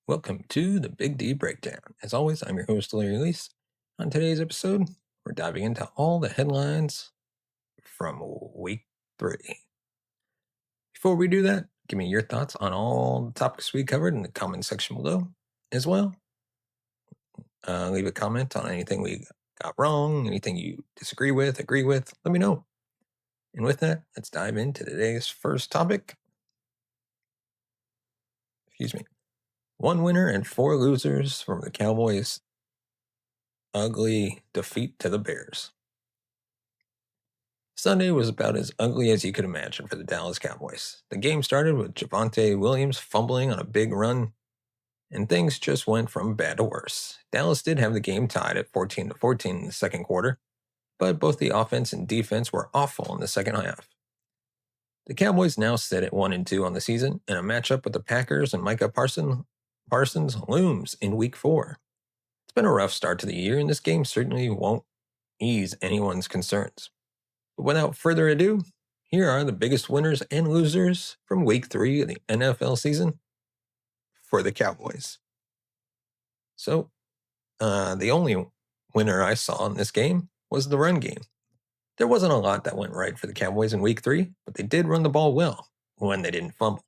Welcome to the Big D Breakdown. As always, I'm your host, Larry Lease. On today's episode, we're diving into all the headlines from week 3. Before we do that, give me your thoughts on all the topics we covered in the comment section below. As well, leave a comment on anything we got wrong, anything you disagree with, agree with, let me know. And with that, let's dive into today's first topic. One winner and 4 losers from the Cowboys' ugly defeat to the Bears. Sunday was about as ugly as you could imagine for the Dallas Cowboys. The game started with Javonte Williams fumbling on a big run, and things just went from bad to worse. Dallas did have the game tied at 14-14 in the second quarter, but both the offense and defense were awful in the second half. The Cowboys now sit at 1-2 on the season, and a matchup with the Packers and Micah Parsons looms in Week 4. It's been a rough start to the year, and this game certainly won't ease anyone's concerns. But without further ado, here are the biggest winners and losers from Week 3 of the NFL season for the Cowboys. So, the only winner I saw in this game was the run game. There wasn't a lot that went right for the Cowboys in Week 3, but they did run the ball well when they didn't fumble.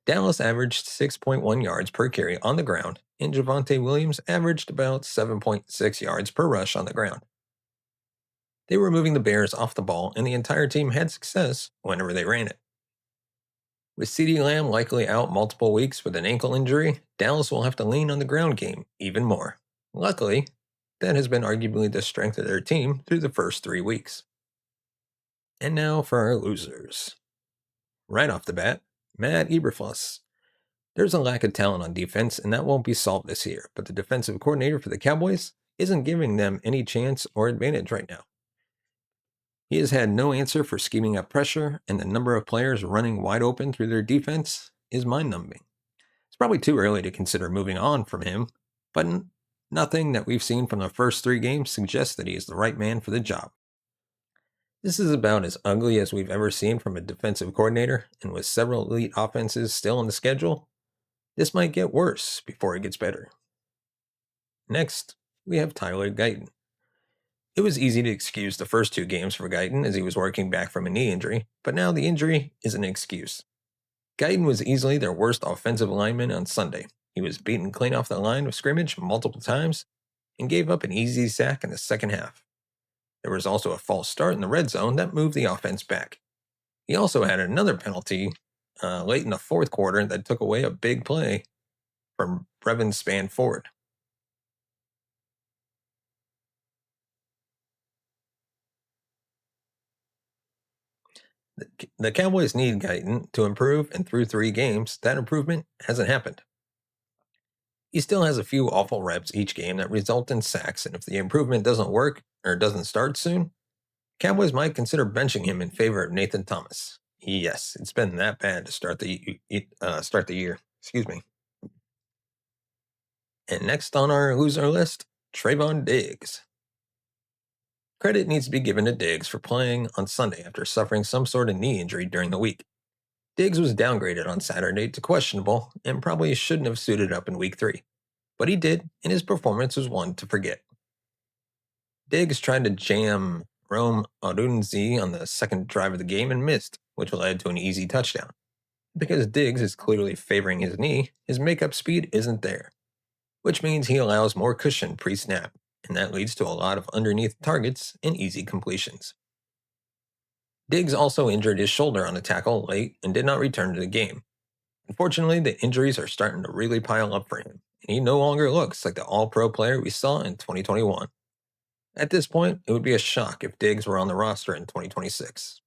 Dallas averaged 6.1 yards per carry on the ground, and Javonte Williams averaged about 7.6 yards per rush on the ground. They were moving the Bears off the ball, and the entire team had success whenever they ran it. With CeeDee Lamb likely out multiple weeks with an ankle injury, Dallas will have to lean on the ground game even more. Luckily, that has been arguably the strength of their team through the first 3 weeks. And now for our losers. Right off the bat, Matt Eberflus. There's a lack of talent on defense, and that won't be solved this year, but the defensive coordinator for the Cowboys isn't giving them any chance or advantage right now. He has had no answer for scheming up pressure, and the number of players running wide open through their defense is mind-numbing. It's probably too early to consider moving on from him, but nothing that we've seen from the first 3 games suggests that he is the right man for the job. This is about as ugly as we've ever seen from a defensive coordinator, and with several elite offenses still on the schedule, this might get worse before it gets better. Next, we have Tyler Guyton. It was easy to excuse the first 2 games for Guyton as he was working back from a knee injury, but now the injury is an excuse. Guyton was easily their worst offensive lineman on Sunday. He was beaten clean off the line of scrimmage multiple times and gave up an easy sack in the second half. There was also a false start in the red zone that moved the offense back. He also had another penalty late in the fourth quarter that took away a big play from Brevin Spanford. The Cowboys need Guyton to improve, and through 3 games, that improvement hasn't happened. He still has a few awful reps each game that result in sacks, and if the improvement doesn't work or doesn't start soon, Cowboys might consider benching him in favor of Nathan Thomas. Yes, it's been that bad to start the year. And next on our loser list, Trayvon Diggs. Credit needs to be given to Diggs for playing on Sunday after suffering some sort of knee injury during the week. Diggs was downgraded on Saturday to questionable and probably shouldn't have suited up in Week 3. But he did, and his performance was one to forget. Diggs tried to jam Rome Odunze on the second drive of the game and missed, which led to an easy touchdown. Because Diggs is clearly favoring his knee, his makeup speed isn't there, which means he allows more cushion pre-snap, and that leads to a lot of underneath targets and easy completions. Diggs also injured his shoulder on a tackle late and did not return to the game. Unfortunately, the injuries are starting to really pile up for him, and he no longer looks like the all-pro player we saw in 2021. At this point, it would be a shock if Diggs were on the roster in 2026.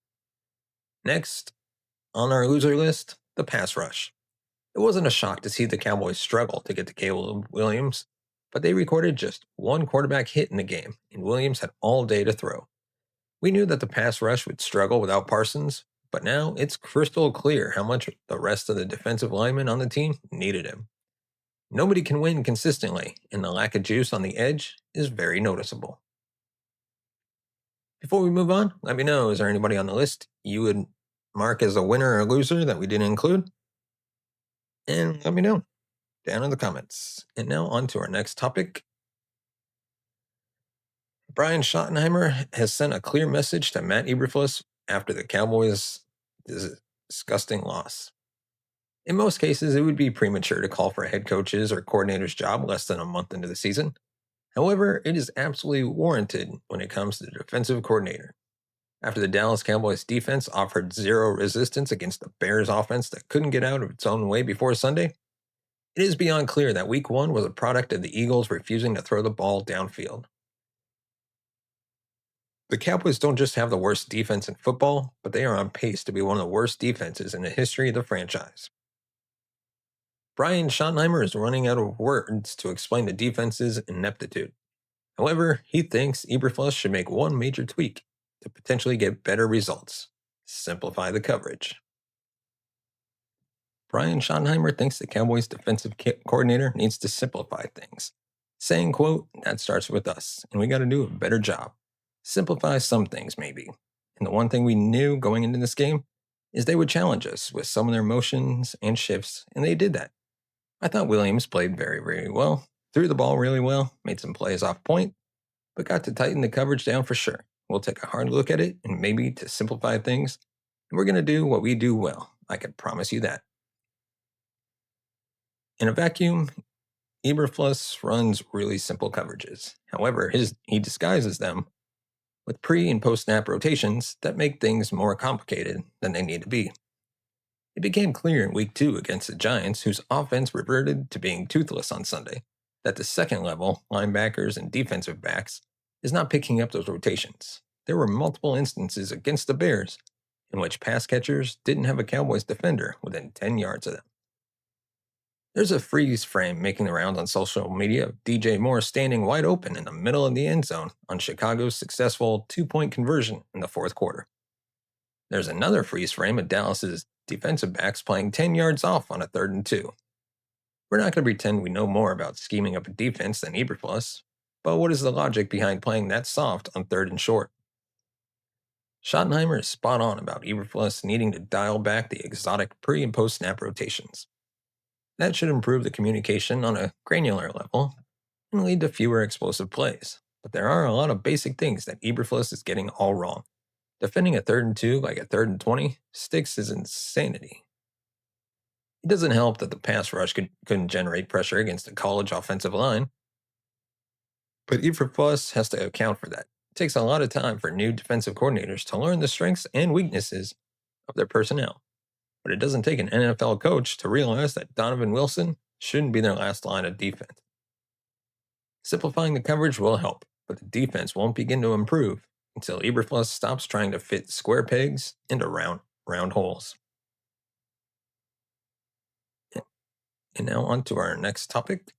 Next, on our loser list, the pass rush. It wasn't a shock to see the Cowboys struggle to get to Caleb Williams, but they recorded just 1 quarterback hit in the game, and Williams had all day to throw. We knew that the pass rush would struggle without Parsons, but now it's crystal clear how much the rest of the defensive linemen on the team needed him. Nobody can win consistently, and the lack of juice on the edge is very noticeable. Before we move on, let me know, is there anybody on the list you would mark as a winner or loser that we didn't include? And let me know down in the comments. And now on to our next topic. Brian Schottenheimer has sent a clear message to Matt Eberflus after the Cowboys' disgusting loss. In most cases, it would be premature to call for a head coach's or coordinator's job less than a month into the season. However, it is absolutely warranted when it comes to the defensive coordinator. After the Dallas Cowboys defense offered zero resistance against the Bears offense that couldn't get out of its own way before Sunday, it is beyond clear that Week 1 was a product of the Eagles refusing to throw the ball downfield. The Cowboys don't just have the worst defense in football, but they are on pace to be one of the worst defenses in the history of the franchise. Brian Schottenheimer is running out of words to explain the defense's ineptitude. However, he thinks Eberflus should make one major tweak to potentially get better results: simplify the coverage. Brian Schottenheimer thinks the Cowboys' defensive coordinator needs to simplify things, saying, quote, "That starts with us, and we got to do a better job. Simplify some things, maybe. And the one thing we knew going into this game is they would challenge us with some of their motions and shifts, and they did that. I thought Williams played very, very well, threw the ball really well, made some plays off point, but got to tighten the coverage down for sure. We'll take a hard look at it, and maybe to simplify things, and we're going to do what we do well. I can promise you that." In a vacuum, Eberflus runs really simple coverages. However, he disguises them with pre- and post-snap rotations that make things more complicated than they need to be. It became clear in Week 2 against the Giants, whose offense reverted to being toothless on Sunday, that the second level, linebackers and defensive backs, is not picking up those rotations. There were multiple instances against the Bears in which pass catchers didn't have a Cowboys defender within 10 yards of them. There's a freeze frame making the rounds on social media of DJ Moore standing wide open in the middle of the end zone on Chicago's successful 2-point conversion in the fourth quarter. There's another freeze frame of Dallas's defensive backs playing 10 yards off on a 3rd and 2. We're not going to pretend we know more about scheming up a defense than Eberflus, but what is the logic behind playing that soft on 3rd and short? Schottenheimer is spot on about Eberflus needing to dial back the exotic pre- and post-snap rotations. That should improve the communication on a granular level and lead to fewer explosive plays. But there are a lot of basic things that Eberflus is getting all wrong. Defending a 3rd and 2 like a 3rd and 20 sticks is insanity. It doesn't help that the pass rush couldn't generate pressure against a college offensive line, but Eberflus has to account for that. It takes a lot of time for new defensive coordinators to learn the strengths and weaknesses of their personnel. But it doesn't take an NFL coach to realize that Donovan Wilson shouldn't be their last line of defense. Simplifying the coverage will help, but the defense won't begin to improve until Eberflus stops trying to fit square pegs into round holes. And now on to our next topic.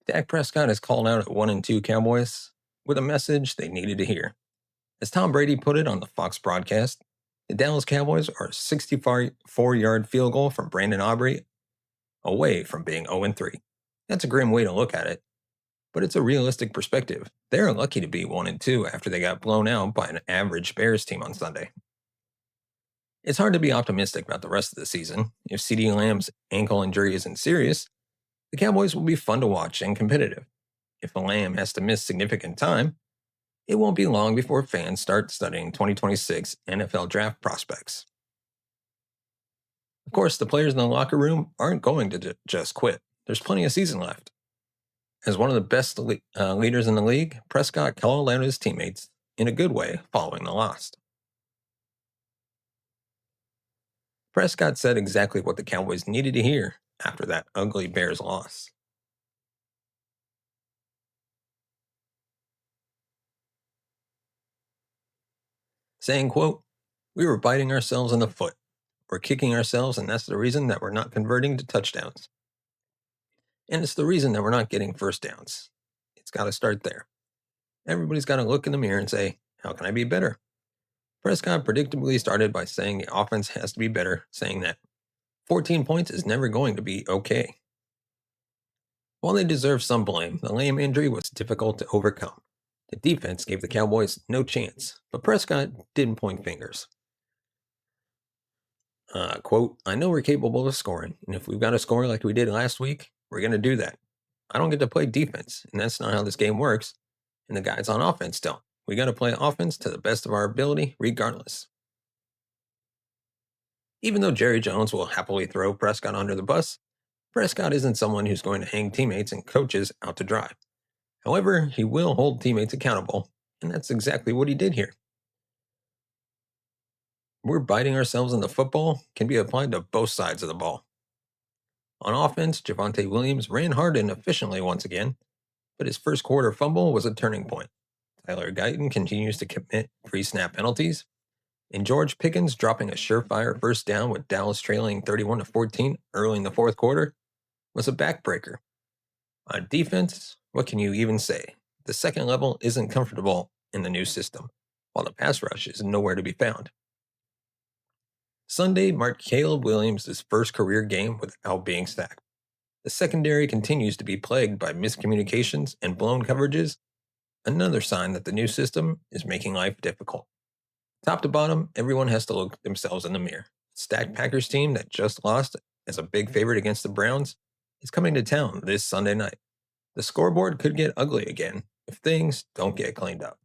Dak Prescott has called out at 1-2 Cowboys with a message they needed to hear. As Tom Brady put it on the Fox broadcast, the Dallas Cowboys are a 64-yard field goal from Brandon Aubrey away from being 0-3. That's a grim way to look at it, but it's a realistic perspective. They're lucky to be 1-2 after they got blown out by an average Bears team on Sunday. It's hard to be optimistic about the rest of the season. If CeeDee Lamb's ankle injury isn't serious, the Cowboys will be fun to watch and competitive. If Lamb has to miss significant time, it won't be long before fans start studying 2026 NFL draft prospects. Of course, the players in the locker room aren't going to just quit. There's plenty of season left. As one of the best leaders in the league, Prescott called out his teammates in a good way following the loss. Prescott said exactly what the Cowboys needed to hear after that ugly Bears loss. Saying, quote, "We were biting ourselves in the foot. We're kicking ourselves, and that's the reason that we're not converting to touchdowns. And it's the reason that we're not getting first downs. It's got to start there. Everybody's got to look in the mirror and say, how can I be better?" Prescott predictably started by saying the offense has to be better, saying that 14 points is never going to be okay. While they deserve some blame, the Lamb injury was difficult to overcome. The defense gave the Cowboys no chance, but Prescott didn't point fingers. Quote, I know we're capable of scoring, and if we've got to score like we did last week, we're going to do that. I don't get to play defense, and that's not how this game works. And the guys on offense don't. We got to play offense to the best of our ability, regardless. Even though Jerry Jones will happily throw Prescott under the bus, Prescott isn't someone who's going to hang teammates and coaches out to dry. However, he will hold teammates accountable, and that's exactly what he did here. We're biting ourselves in the football can be applied to both sides of the ball. On offense, Javonte Williams ran hard and efficiently once again, but his first quarter fumble was a turning point. Tyler Guyton continues to commit pre-snap penalties, and George Pickens dropping a surefire first down with Dallas trailing 31-14 early in the fourth quarter was a backbreaker. On defense, what can you even say? The second level isn't comfortable in the new system, while the pass rush is nowhere to be found. Sunday marked Caleb Williams' first career game without being sacked. The secondary continues to be plagued by miscommunications and blown coverages, another sign that the new system is making life difficult. Top to bottom, everyone has to look themselves in the mirror. Stacked Packers team that just lost as a big favorite against the Browns is coming to town this Sunday night. The scoreboard could get ugly again if things don't get cleaned up.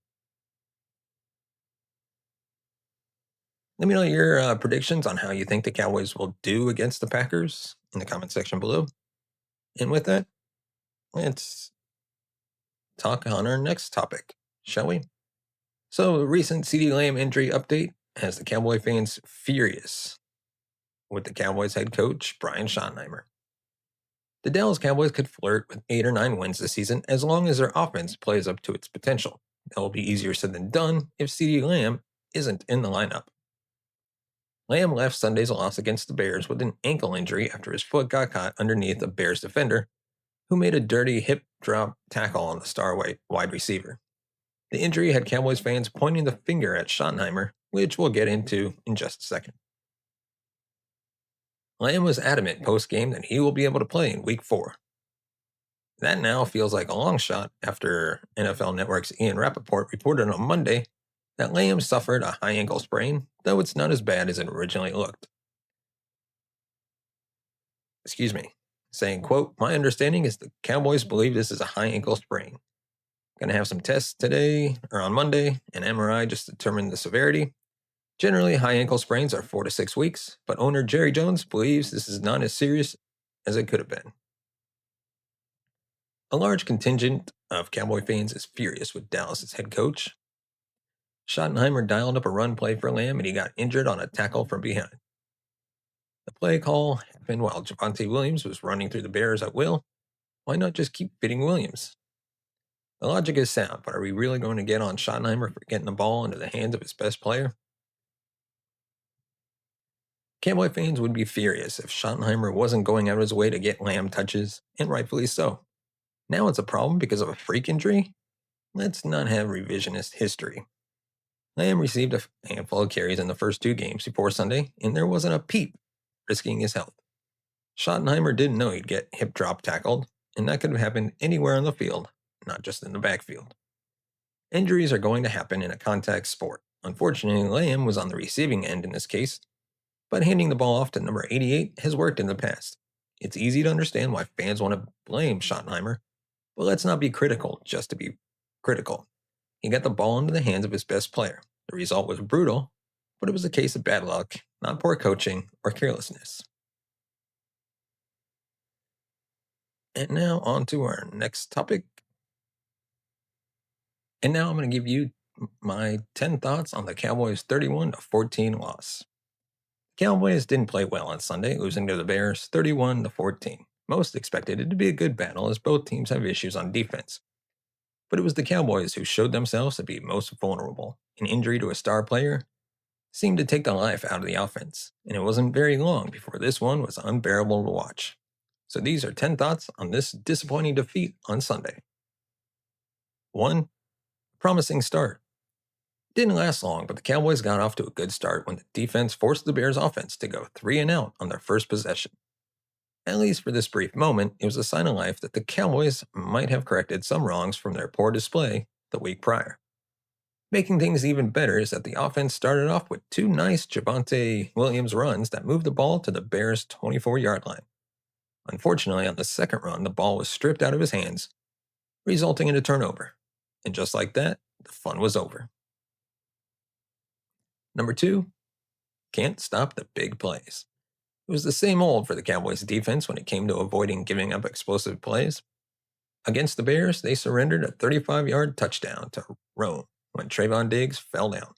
Let me know your predictions on how you think the Cowboys will do against the Packers in the comment section below. And with that, let's talk on our next topic, shall we? So, a recent CeeDee Lamb injury update has the Cowboy fans furious with the Cowboys head coach, Brian Schottenheimer. The Dallas Cowboys could flirt with 8 or 9 wins this season as long as their offense plays up to its potential. That will be easier said than done if CeeDee Lamb isn't in the lineup. Lamb left Sunday's loss against the Bears with an ankle injury after his foot got caught underneath a Bears defender who made a dirty hip drop tackle on the star wide receiver. The injury had Cowboys fans pointing the finger at Schottenheimer, which we'll get into in just a second. Lamb was adamant post-game that he will be able to play in Week 4. That now feels like a long shot after NFL Network's Ian Rappaport reported on Monday that Lamb suffered a high ankle sprain, though it's not as bad as it originally looked. Saying, quote, my understanding is the Cowboys believe this is a high ankle sprain. Going to have some tests today or on Monday, and MRI just to determine the severity. Generally, high ankle sprains are 4 to 6 weeks, but owner Jerry Jones believes this is not as serious as it could have been. A large contingent of Cowboy fans is furious with Dallas's head coach. Schottenheimer dialed up a run play for Lamb, and he got injured on a tackle from behind. The play call happened while Javonte Williams was running through the Bears at will. Why not just keep fitting Williams? The logic is sound, but are we really going to get on Schottenheimer for getting the ball into the hands of his best player? Cowboy fans would be furious if Schottenheimer wasn't going out of his way to get Lamb touches, and rightfully so. Now it's a problem because of a freak injury? Let's not have revisionist history. Lamb received a handful of carries in the first 2 games before Sunday, and there wasn't a peep risking his health. Schottenheimer didn't know he'd get hip drop tackled, and that could have happened anywhere on the field, not just in the backfield. Injuries are going to happen in a contact sport. Unfortunately, Lamb was on the receiving end in this case, but handing the ball off to number 88 has worked in the past. It's easy to understand why fans want to blame Schottenheimer, but let's not be critical just to be critical. He got the ball into the hands of his best player. The result was brutal, but it was a case of bad luck, not poor coaching or carelessness. And now on to our next topic. And now I'm going to give you my 10 thoughts on the Cowboys' 31-14 loss. The Cowboys didn't play well on Sunday, losing to the Bears 31-14. Most expected it to be a good battle as both teams have issues on defense. But it was the Cowboys who showed themselves to be most vulnerable. An injury to a star player seemed to take the life out of the offense, and it wasn't very long before this one was unbearable to watch. So these are 10 thoughts on this disappointing defeat on Sunday. 1. Promising start. Didn't last long, but the Cowboys got off to a good start when the defense forced the Bears' offense to go 3 and out on their first possession. At least for this brief moment, it was a sign of life that the Cowboys might have corrected some wrongs from their poor display the week prior. Making things even better is that the offense started off with two nice Javonte Williams runs that moved the ball to the Bears' 24-yard line. Unfortunately, on the second run, the ball was stripped out of his hands, resulting in a turnover. And just like that, the fun was over. Number 2, can't stop the big plays. It was the same old for the Cowboys defense when it came to avoiding giving up explosive plays. Against the Bears, they surrendered a 35-yard touchdown to Rome when Trayvon Diggs fell down.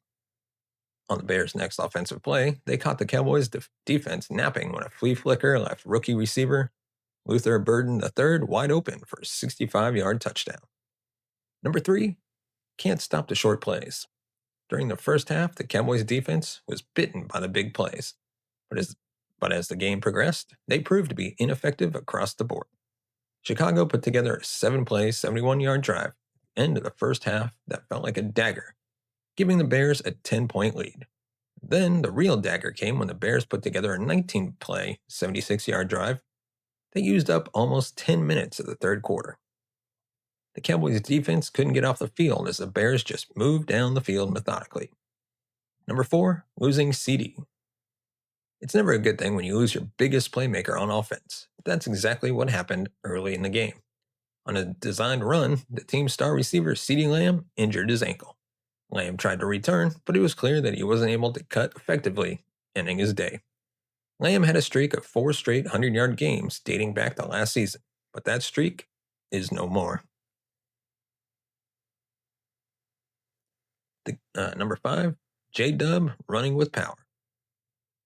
On the Bears' next offensive play, they caught the Cowboys' defense napping when a flea flicker left rookie receiver Luther Burden III wide open for a 65-yard touchdown. Number 3, can't stop the short plays. During the first half, the Cowboys' defense was bitten by the big plays, but as the game progressed, they proved to be ineffective across the board. Chicago put together a 7-play, 71-yard drive end of the first half that felt like a dagger, giving the Bears a 10-point lead. Then the real dagger came when the Bears put together a 19-play, 76-yard drive that used up almost 10 minutes of the third quarter. The Cowboys' defense couldn't get off the field as the Bears just moved down the field methodically. Number 4, losing CeeDee. It's never a good thing when you lose your biggest playmaker on offense. That's exactly what happened early in the game. On a designed run, the team's star receiver CeeDee Lamb injured his ankle. Lamb tried to return, but it was clear that he wasn't able to cut effectively, ending his day. Lamb had a streak of 4 straight 100-yard games dating back to last season, but that streak is no more. Number 5, J-Dub running with power.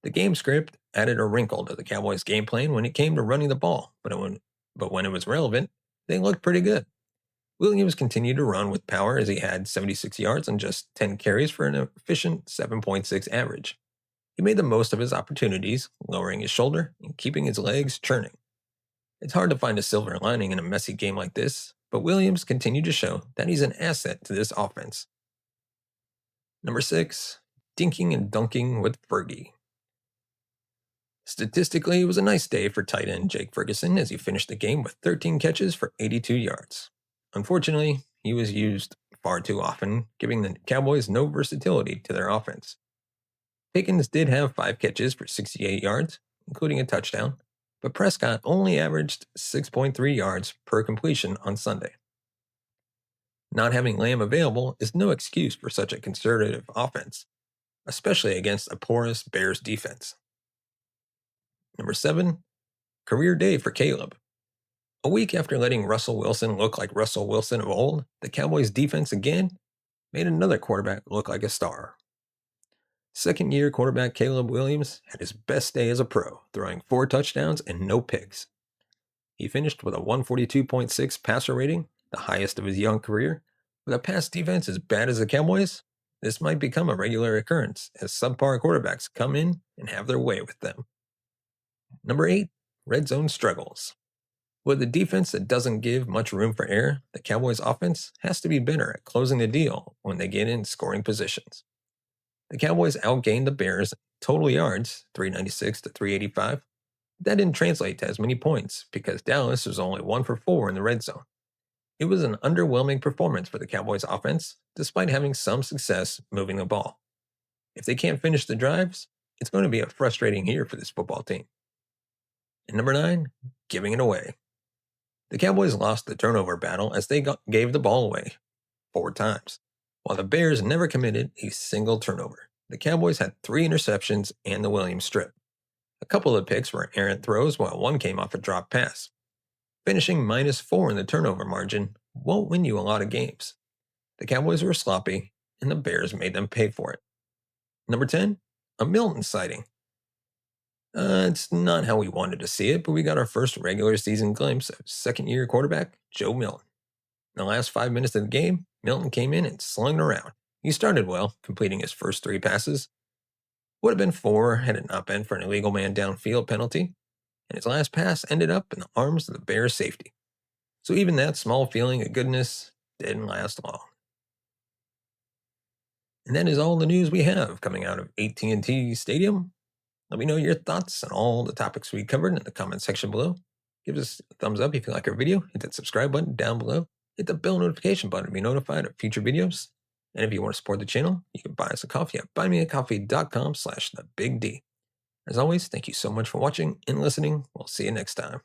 The game script added a wrinkle to the Cowboys' game plan when it came to running the ball, but when it was relevant, they looked pretty good. Williams continued to run with power as he had 76 yards on just 10 carries for an efficient 7.6 average. He made the most of his opportunities, lowering his shoulder and keeping his legs churning. It's hard to find a silver lining in a messy game like this, but Williams continued to show that he's an asset to this offense. Number 6, dinking and dunking with Fergie. Statistically, it was a nice day for tight end Jake Ferguson as he finished the game with 13 catches for 82 yards. Unfortunately, he was used far too often, giving the Cowboys no versatility to their offense. Pickens did have 5 catches for 68 yards, including a touchdown, but Prescott only averaged 6.3 yards per completion on Sunday. Not having Lamb available is no excuse for such a conservative offense, especially against a porous Bears defense. Number 7, career day for Caleb. A week after letting Russell Wilson look like Russell Wilson of old, the Cowboys' defense again made another quarterback look like a star. Second-year quarterback Caleb Williams had his best day as a pro, throwing 4 touchdowns and no picks. He finished with a 142.6 passer rating, the highest of his young career. With a pass defense as bad as the Cowboys, this might become a regular occurrence as subpar quarterbacks come in and have their way with them. Number 8, red zone struggles. With a defense that doesn't give much room for error, the Cowboys' offense has to be better at closing the deal when they get in scoring positions. The Cowboys outgained the Bears total yards, 396 to 385. That didn't translate to as many points because Dallas was only 1 for 4 in the red zone. It was an underwhelming performance for the Cowboys' offense, despite having some success moving the ball. If they can't finish the drives, it's going to be a frustrating year for this football team. And number 9, giving it away. The Cowboys lost the turnover battle as they gave the ball away 4 times, while the Bears never committed a single turnover. The Cowboys had 3 interceptions and the Williams strip. A couple of picks were errant throws, while one came off a drop pass. Finishing -4 in the turnover margin won't win you a lot of games. The Cowboys were sloppy, and the Bears made them pay for it. Number 10, a Milton sighting. It's not how we wanted to see it, but we got our first regular season glimpse of second-year quarterback Joe Milton. In the last 5 minutes of the game, Milton came in and slung it around. He started well, completing his first 3 passes. Would have been 4 had it not been for an illegal man downfield penalty, and his last pass ended up in the arms of the Bears safety. So even that small feeling of goodness didn't last long. And that is all the news we have coming out of AT&T Stadium. Let me know your thoughts on all the topics we covered in the comment section below. Give us a thumbs up if you like our video. Hit that subscribe button down below. Hit the bell notification button to be notified of future videos. And if you want to support the channel, you can buy us a coffee at buymeacoffee.com/thebigD. As always, thank you so much for watching and listening. We'll see you next time.